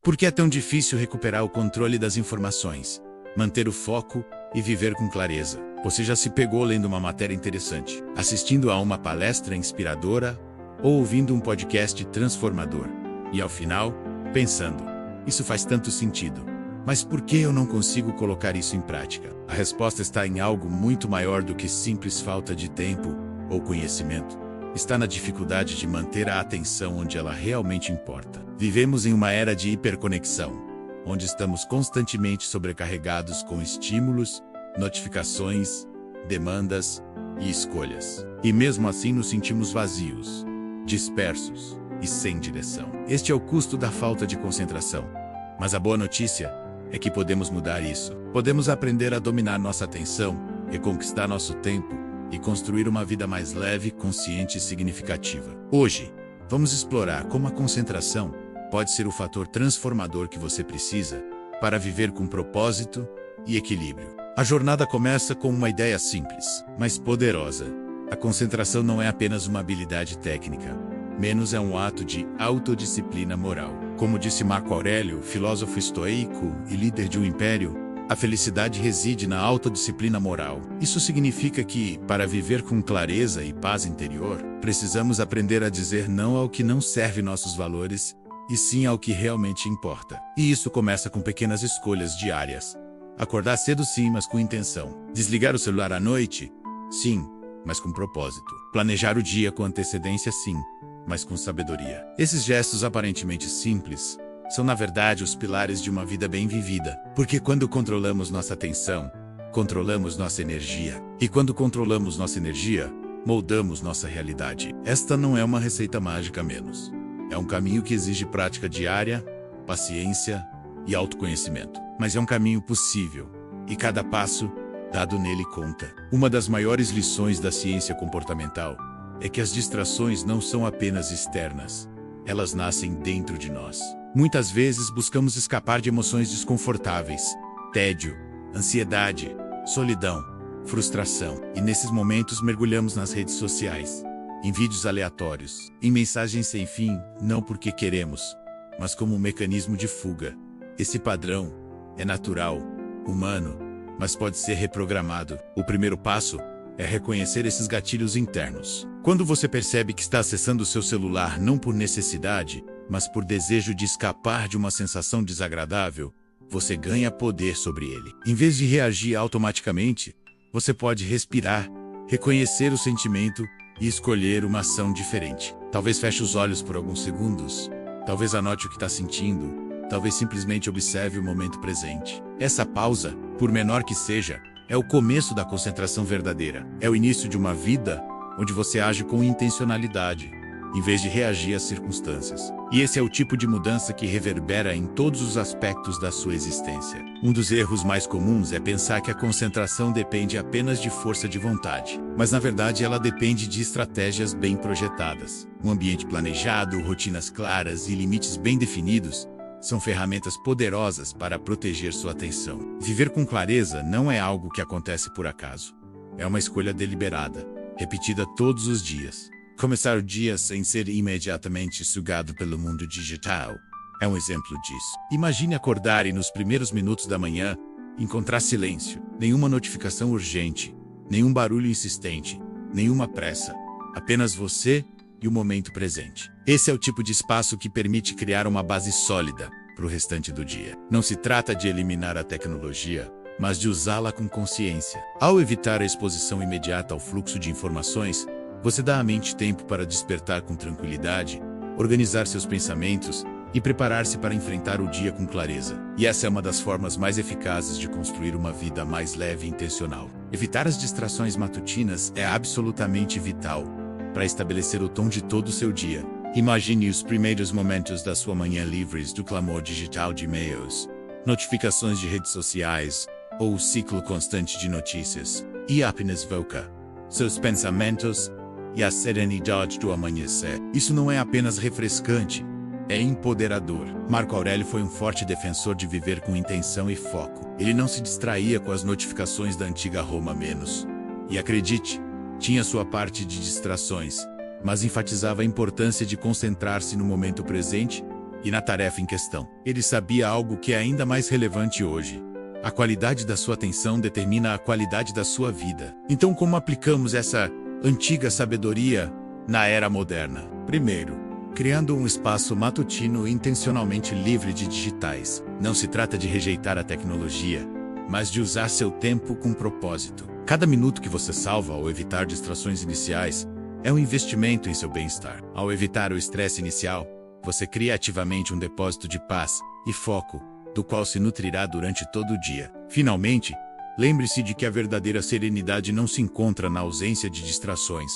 Por que é tão difícil recuperar o controle das informações, manter o foco e viver com clareza? Você já se pegou lendo uma matéria interessante, assistindo a uma palestra inspiradora ou ouvindo um podcast transformador? E ao final, pensando, isso faz tanto sentido. Mas por que eu não consigo colocar isso em prática? A resposta está em algo muito maior do que simples falta de tempo ou conhecimento. Está na dificuldade de manter a atenção onde ela realmente importa. Vivemos em uma era de hiperconexão, onde estamos constantemente sobrecarregados com estímulos, notificações, demandas e escolhas. E mesmo assim nos sentimos vazios, dispersos e sem direção. Este é o custo da falta de concentração. Mas a boa notícia é que podemos mudar isso. Podemos aprender a dominar nossa atenção, reconquistar nosso tempo e construir uma vida mais leve, consciente e significativa. Hoje, vamos explorar como a concentração pode ser o fator transformador que você precisa para viver com propósito e equilíbrio. A jornada começa com uma ideia simples, mas poderosa. A concentração não é apenas uma habilidade técnica, menos é um ato de autodisciplina moral. Como disse Marco Aurélio, filósofo estoico e líder de um império, a felicidade reside na autodisciplina moral. Isso significa que, para viver com clareza e paz interior, precisamos aprender a dizer não ao que não serve nossos valores, e sim ao que realmente importa. E isso começa com pequenas escolhas diárias. Acordar cedo sim, mas com intenção. Desligar o celular à noite? Sim, mas com propósito. Planejar o dia com antecedência? Sim, mas com sabedoria. Esses gestos aparentemente simples são, na verdade, os pilares de uma vida bem vivida. Porque quando controlamos nossa atenção, controlamos nossa energia. E quando controlamos nossa energia, moldamos nossa realidade. Esta não é uma receita mágica menos. É um caminho que exige prática diária, paciência e autoconhecimento. Mas é um caminho possível, e cada passo dado nele conta. Uma das maiores lições da ciência comportamental é que as distrações não são apenas externas. Elas nascem dentro de nós. Muitas vezes buscamos escapar de emoções desconfortáveis, tédio, ansiedade, solidão, frustração. E nesses momentos mergulhamos nas redes sociais, em vídeos aleatórios, em mensagens sem fim, não porque queremos, mas como um mecanismo de fuga. Esse padrão é natural, humano, mas pode ser reprogramado. O primeiro passo é reconhecer esses gatilhos internos. Quando você percebe que está acessando o seu celular não por necessidade, mas por desejo de escapar de uma sensação desagradável, você ganha poder sobre ele. Em vez de reagir automaticamente, você pode respirar, reconhecer o sentimento e escolher uma ação diferente. Talvez feche os olhos por alguns segundos, talvez anote o que está sentindo, talvez simplesmente observe o momento presente. Essa pausa, por menor que seja, é o começo da concentração verdadeira. É o início de uma vida onde você age com intencionalidade, em vez de reagir às circunstâncias. E esse é o tipo de mudança que reverbera em todos os aspectos da sua existência. Um dos erros mais comuns é pensar que a concentração depende apenas de força de vontade. Mas na verdade ela depende de estratégias bem projetadas. Um ambiente planejado, rotinas claras e limites bem definidos são ferramentas poderosas para proteger sua atenção. Viver com clareza não é algo que acontece por acaso. É uma escolha deliberada, repetida todos os dias. Começar o dia sem ser imediatamente sugado pelo mundo digital é um exemplo disso. Imagine acordar e nos primeiros minutos da manhã encontrar silêncio, nenhuma notificação urgente, nenhum barulho insistente, nenhuma pressa, apenas você e o momento presente. Esse é o tipo de espaço que permite criar uma base sólida para o restante do dia. Não se trata de eliminar a tecnologia, mas de usá-la com consciência. Ao evitar a exposição imediata ao fluxo de informações, você dá à mente tempo para despertar com tranquilidade, organizar seus pensamentos e preparar-se para enfrentar o dia com clareza. E essa é uma das formas mais eficazes de construir uma vida mais leve e intencional. Evitar as distrações matutinas é absolutamente vital para estabelecer o tom de todo o seu dia. Imagine os primeiros momentos da sua manhã livres do clamor digital de e-mails, notificações de redes sociais ou o ciclo constante de notícias. E apenas foca seus pensamentos e a serenidade do amanhecer. Isso não é apenas refrescante, é empoderador. Marco Aurélio foi um forte defensor de viver com intenção e foco. Ele não se distraía com as notificações da antiga Roma menos. E acredite, tinha sua parte de distrações, mas enfatizava a importância de concentrar-se no momento presente e na tarefa em questão. Ele sabia algo que é ainda mais relevante hoje. A qualidade da sua atenção determina a qualidade da sua vida. Então, como aplicamos essa antiga sabedoria na era moderna? Primeiro, criando um espaço matutino intencionalmente livre de digitais. Não se trata de rejeitar a tecnologia, mas de usar seu tempo com propósito. Cada minuto que você salva ao evitar distrações iniciais é um investimento em seu bem-estar. Ao evitar o estresse inicial, você cria ativamente um depósito de paz e foco, do qual se nutrirá durante todo o dia. Finalmente, lembre-se de que a verdadeira serenidade não se encontra na ausência de distrações,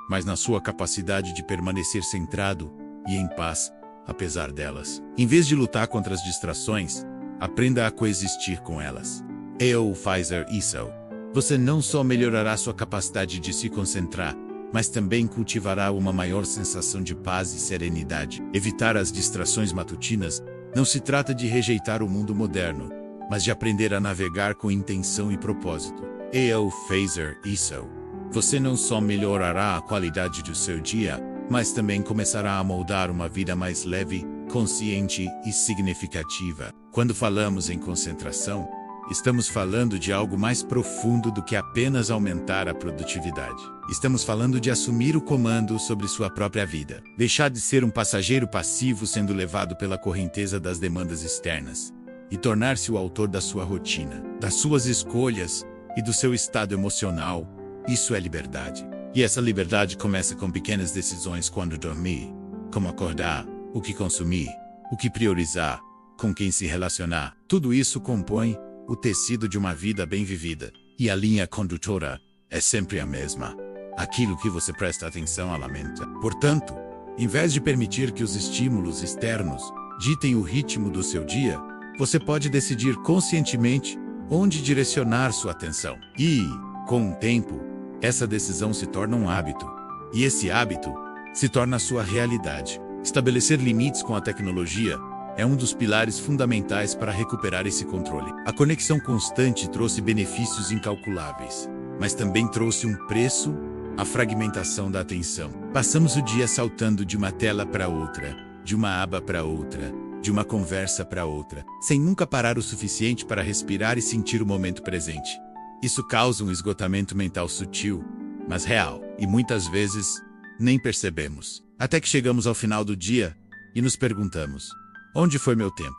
mas na sua capacidade de permanecer centrado e em paz, apesar delas. Em vez de lutar contra as distrações, aprenda a coexistir com elas. Eu Pfizer isso. Você não só melhorará sua capacidade de se concentrar, mas também cultivará uma maior sensação de paz e serenidade. Evitar as distrações matutinas não se trata de rejeitar o mundo moderno, mas de aprender a navegar com intenção e propósito. Eu Pfizer isso. Você não só melhorará a qualidade do seu dia, mas também começará a moldar uma vida mais leve, consciente e significativa. Quando falamos em concentração, estamos falando de algo mais profundo do que apenas aumentar a produtividade. Estamos falando de assumir o comando sobre sua própria vida. Deixar de ser um passageiro passivo sendo levado pela correnteza das demandas externas e tornar-se o autor da sua rotina, das suas escolhas e do seu estado emocional. Isso é liberdade. E essa liberdade começa com pequenas decisões quando dormir, como acordar, o que consumir, o que priorizar, com quem se relacionar. Tudo isso compõe o tecido de uma vida bem vivida. E a linha condutora é sempre a mesma. Aquilo que você presta atenção alimenta. Portanto, em vez de permitir que os estímulos externos ditem o ritmo do seu dia, você pode decidir conscientemente onde direcionar sua atenção. E, com o tempo, essa decisão se torna um hábito. E esse hábito se torna a sua realidade. Estabelecer limites com a tecnologia é um dos pilares fundamentais para recuperar esse controle. A conexão constante trouxe benefícios incalculáveis, mas também trouxe um preço: a fragmentação da atenção. Passamos o dia saltando de uma tela para outra, de uma aba para outra, de uma conversa para outra, sem nunca parar o suficiente para respirar e sentir o momento presente. Isso causa um esgotamento mental sutil, mas real, e muitas vezes nem percebemos. Até que chegamos ao final do dia e nos perguntamos: onde foi meu tempo?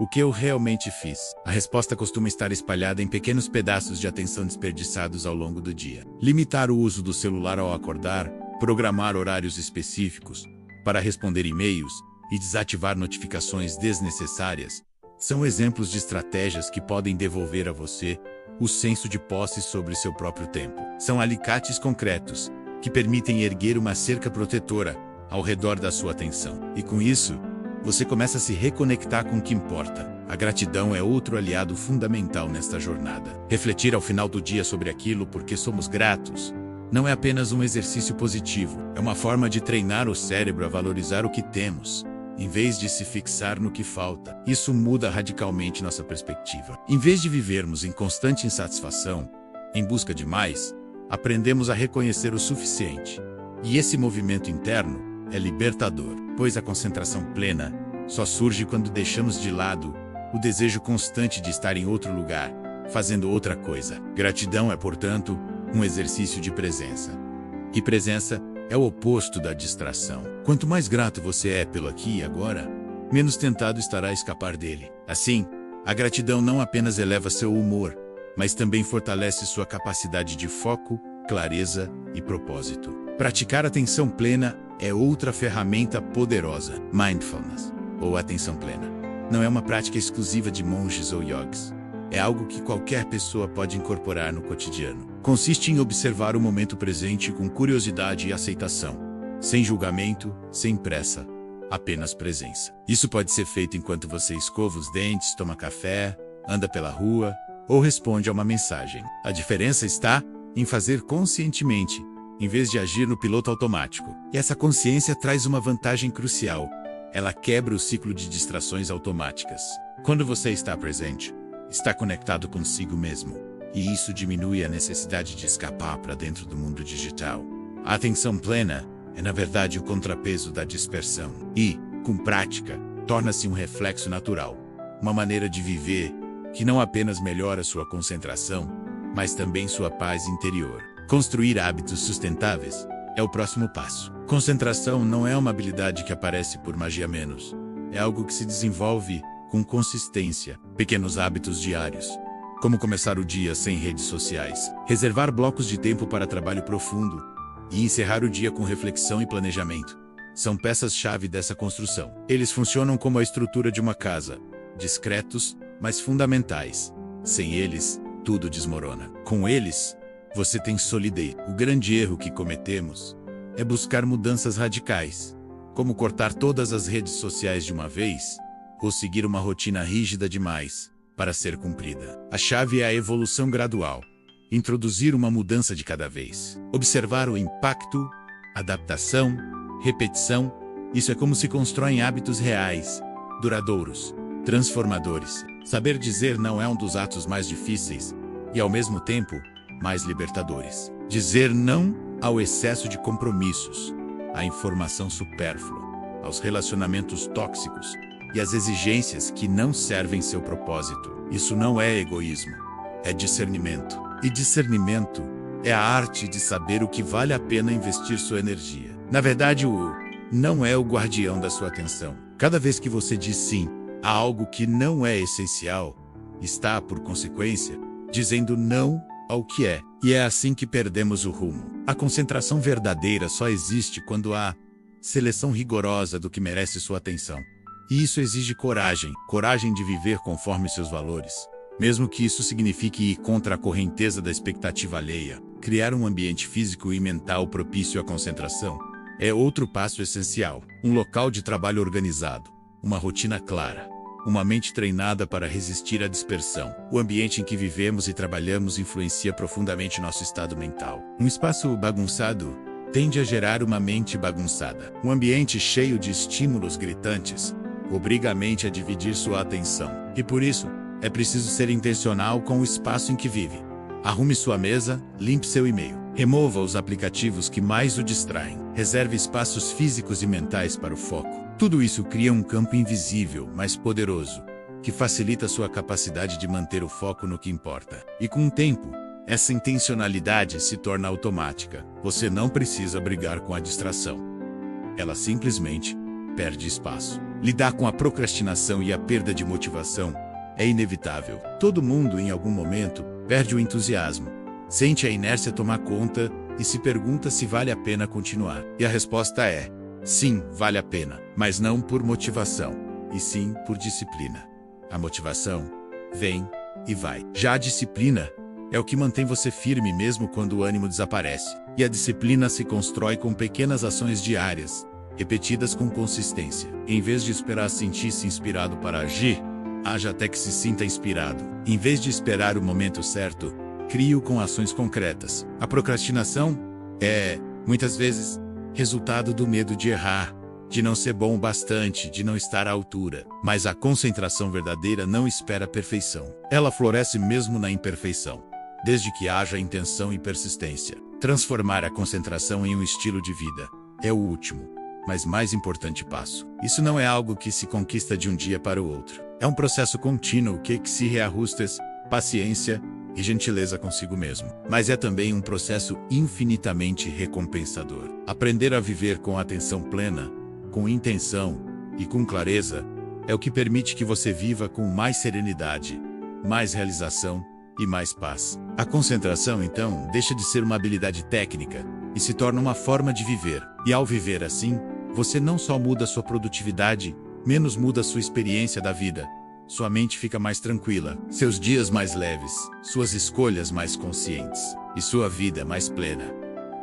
O que eu realmente fiz? A resposta costuma estar espalhada em pequenos pedaços de atenção desperdiçados ao longo do dia. Limitar o uso do celular ao acordar, programar horários específicos para responder e-mails e desativar notificações desnecessárias são exemplos de estratégias que podem devolver a você o senso de posse sobre seu próprio tempo. São alicates concretos que permitem erguer uma cerca protetora ao redor da sua atenção. E com isso, você começa a se reconectar com o que importa. A gratidão é outro aliado fundamental nesta jornada. Refletir ao final do dia sobre aquilo por que somos gratos não é apenas um exercício positivo, é uma forma de treinar o cérebro a valorizar o que temos, em vez de se fixar no que falta. Isso muda radicalmente nossa perspectiva. Em vez de vivermos em constante insatisfação, em busca de mais, aprendemos a reconhecer o suficiente. E esse movimento interno é libertador, pois a concentração plena só surge quando deixamos de lado o desejo constante de estar em outro lugar, fazendo outra coisa. Gratidão é, portanto, um exercício de presença. E presença é o oposto da distração. Quanto mais grato você é pelo aqui e agora, menos tentado estará a escapar dele. Assim, a gratidão não apenas eleva seu humor, mas também fortalece sua capacidade de foco, clareza e propósito. Praticar atenção plena é outra ferramenta poderosa. Mindfulness, ou atenção plena, não é uma prática exclusiva de monges ou yogis. É algo que qualquer pessoa pode incorporar no cotidiano. Consiste em observar o momento presente com curiosidade e aceitação, sem julgamento, sem pressa, apenas presença. Isso pode ser feito enquanto você escova os dentes, toma café, anda pela rua ou responde a uma mensagem. A diferença está em fazer conscientemente, em vez de agir no piloto automático. E essa consciência traz uma vantagem crucial. Ela quebra o ciclo de distrações automáticas. Quando você está presente, está conectado consigo mesmo, e isso diminui a necessidade de escapar para dentro do mundo digital. A atenção plena é, na verdade, o contrapeso da dispersão. E, com prática, torna-se um reflexo natural, uma maneira de viver que não apenas melhora sua concentração, mas também sua paz interior. Construir hábitos sustentáveis é o próximo passo. Concentração não é uma habilidade que aparece por magia menos. É algo que se desenvolve com consistência. Pequenos hábitos diários, como começar o dia sem redes sociais, reservar blocos de tempo para trabalho profundo e encerrar o dia com reflexão e planejamento, são peças-chave dessa construção. Eles funcionam como a estrutura de uma casa, discretos, mas fundamentais. Sem eles, tudo desmorona. Com eles, você tem solidez. O grande erro que cometemos é buscar mudanças radicais, como cortar todas as redes sociais de uma vez, ou seguir uma rotina rígida demais para ser cumprida. A chave é a evolução gradual. Introduzir uma mudança de cada vez. Observar o impacto, adaptação, repetição. Isso é como se constroem hábitos reais, duradouros, transformadores. Saber dizer não é um dos atos mais difíceis e, ao mesmo tempo, mais libertadores. Dizer não ao excesso de compromissos, à informação supérflua, aos relacionamentos tóxicos e às exigências que não servem seu propósito. Isso não é egoísmo, é discernimento. E discernimento é a arte de saber o que vale a pena investir sua energia. Na verdade, o não é o guardião da sua atenção. Cada vez que você diz sim a algo que não é essencial, está, por consequência, dizendo não ao que é. E é assim que perdemos o rumo. A concentração verdadeira só existe quando há seleção rigorosa do que merece sua atenção. E isso exige coragem, coragem de viver conforme seus valores, mesmo que isso signifique ir contra a correnteza da expectativa alheia. Criar um ambiente físico e mental propício à concentração é outro passo essencial. Um local de trabalho organizado, uma rotina clara, uma mente treinada para resistir à dispersão. O ambiente em que vivemos e trabalhamos influencia profundamente nosso estado mental. Um espaço bagunçado tende a gerar uma mente bagunçada. Um ambiente cheio de estímulos gritantes obriga a mente a dividir sua atenção. E por isso, é preciso ser intencional com o espaço em que vive. Arrume sua mesa, limpe seu e-mail. Remova os aplicativos que mais o distraem. Reserve espaços físicos e mentais para o foco. Tudo isso cria um campo invisível, mas poderoso, que facilita sua capacidade de manter o foco no que importa. E com o tempo, essa intencionalidade se torna automática. Você não precisa brigar com a distração. Ela simplesmente perde espaço. Lidar com a procrastinação e a perda de motivação é inevitável. Todo mundo, em algum momento, perde o entusiasmo, sente a inércia tomar conta e se pergunta se vale a pena continuar. E a resposta é: sim, vale a pena, mas não por motivação, e sim por disciplina. A motivação vem e vai. Já a disciplina é o que mantém você firme mesmo quando o ânimo desaparece. E a disciplina se constrói com pequenas ações diárias, repetidas com consistência. Em vez de esperar sentir-se inspirado para agir, haja até que se sinta inspirado. Em vez de esperar o momento certo, crie-o com ações concretas. A procrastinação é, muitas vezes, resultado do medo de errar, de não ser bom o bastante, de não estar à altura. Mas a concentração verdadeira não espera a perfeição. Ela floresce mesmo na imperfeição, desde que haja intenção e persistência. Transformar a concentração em um estilo de vida é o último, mas mais importante passo. Isso não é algo que se conquista de um dia para o outro. É um processo contínuo que exige ajustes, paciência e gentileza consigo mesmo. Mas é também um processo infinitamente recompensador. Aprender a viver com atenção plena, com intenção e com clareza é o que permite que você viva com mais serenidade, mais realização e mais paz. A concentração, então, deixa de ser uma habilidade técnica e se torna uma forma de viver. E ao viver assim, você não só muda sua produtividade, menos muda sua experiência da vida. Sua mente fica mais tranquila, seus dias mais leves, suas escolhas mais conscientes e sua vida mais plena.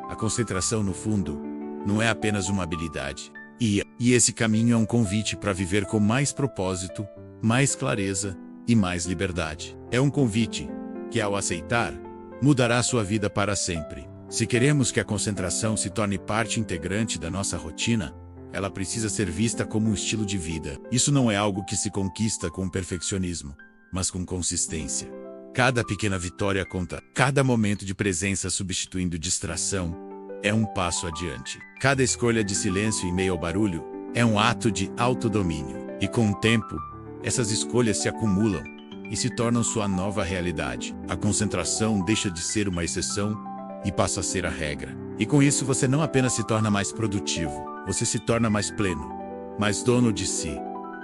A concentração, no fundo, não é apenas uma habilidade. E esse caminho é um convite para viver com mais propósito, mais clareza e mais liberdade. É um convite que, ao aceitar, mudará sua vida para sempre. Se queremos que a concentração se torne parte integrante da nossa rotina, ela precisa ser vista como um estilo de vida. Isso não é algo que se conquista com perfeccionismo, mas com consistência. Cada pequena vitória conta. Cada momento de presença substituindo distração é um passo adiante. Cada escolha de silêncio em meio ao barulho é um ato de autodomínio. E com o tempo, essas escolhas se acumulam e se tornam sua nova realidade. A concentração deixa de ser uma exceção e passa a ser a regra. E com isso você não apenas se torna mais produtivo, você se torna mais pleno, mais dono de si,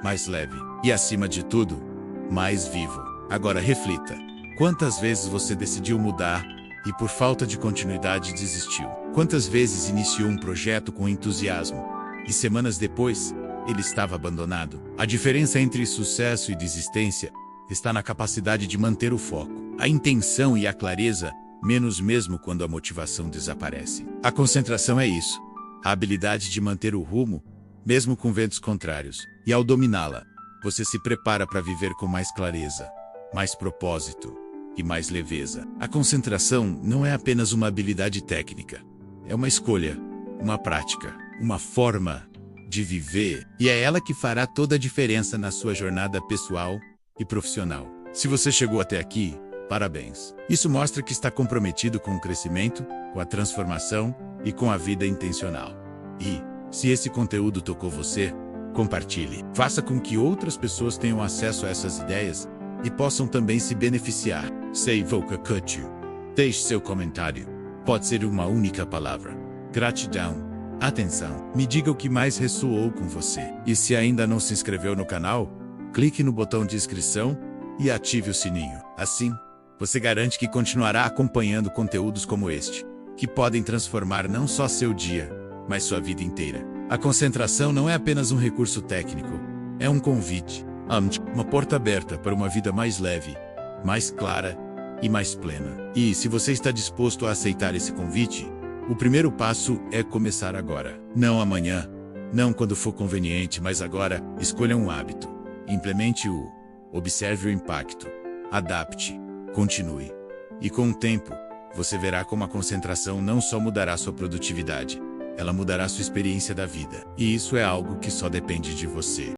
mais leve e, acima de tudo, mais vivo. Agora reflita. Quantas vezes você decidiu mudar e por falta de continuidade desistiu? Quantas vezes iniciou um projeto com entusiasmo e semanas depois ele estava abandonado? A diferença entre sucesso e desistência está na capacidade de manter o foco, a intenção e a clareza, menos mesmo quando a motivação desaparece. A concentração é isso, a habilidade de manter o rumo, mesmo com ventos contrários. E ao dominá-la, você se prepara para viver com mais clareza, mais propósito e mais leveza. A concentração não é apenas uma habilidade técnica, é uma escolha, uma prática, uma forma de viver, e é ela que fará toda a diferença na sua jornada pessoal e profissional. Se você chegou até aqui, parabéns. Isso mostra que está comprometido com o crescimento, com a transformação e com a vida intencional. E, se esse conteúdo tocou você, compartilhe. Faça com que outras pessoas tenham acesso a essas ideias e possam também se beneficiar. Save o Kakutsu. Deixe seu comentário. Pode ser uma única palavra. Gratidão. Atenção. Me diga o que mais ressoou com você. E se ainda não se inscreveu no canal, clique no botão de inscrição e ative o sininho. Assim, você garante que continuará acompanhando conteúdos como este, que podem transformar não só seu dia, mas sua vida inteira. A concentração não é apenas um recurso técnico, é um convite, uma porta aberta para uma vida mais leve, mais clara e mais plena. E se você está disposto a aceitar esse convite, o primeiro passo é começar agora. Não amanhã, não quando for conveniente, mas agora. Escolha um hábito, implemente-o, observe o impacto, adapte, continue. E com o tempo, você verá como a concentração não só mudará sua produtividade, ela mudará sua experiência da vida. E isso é algo que só depende de você.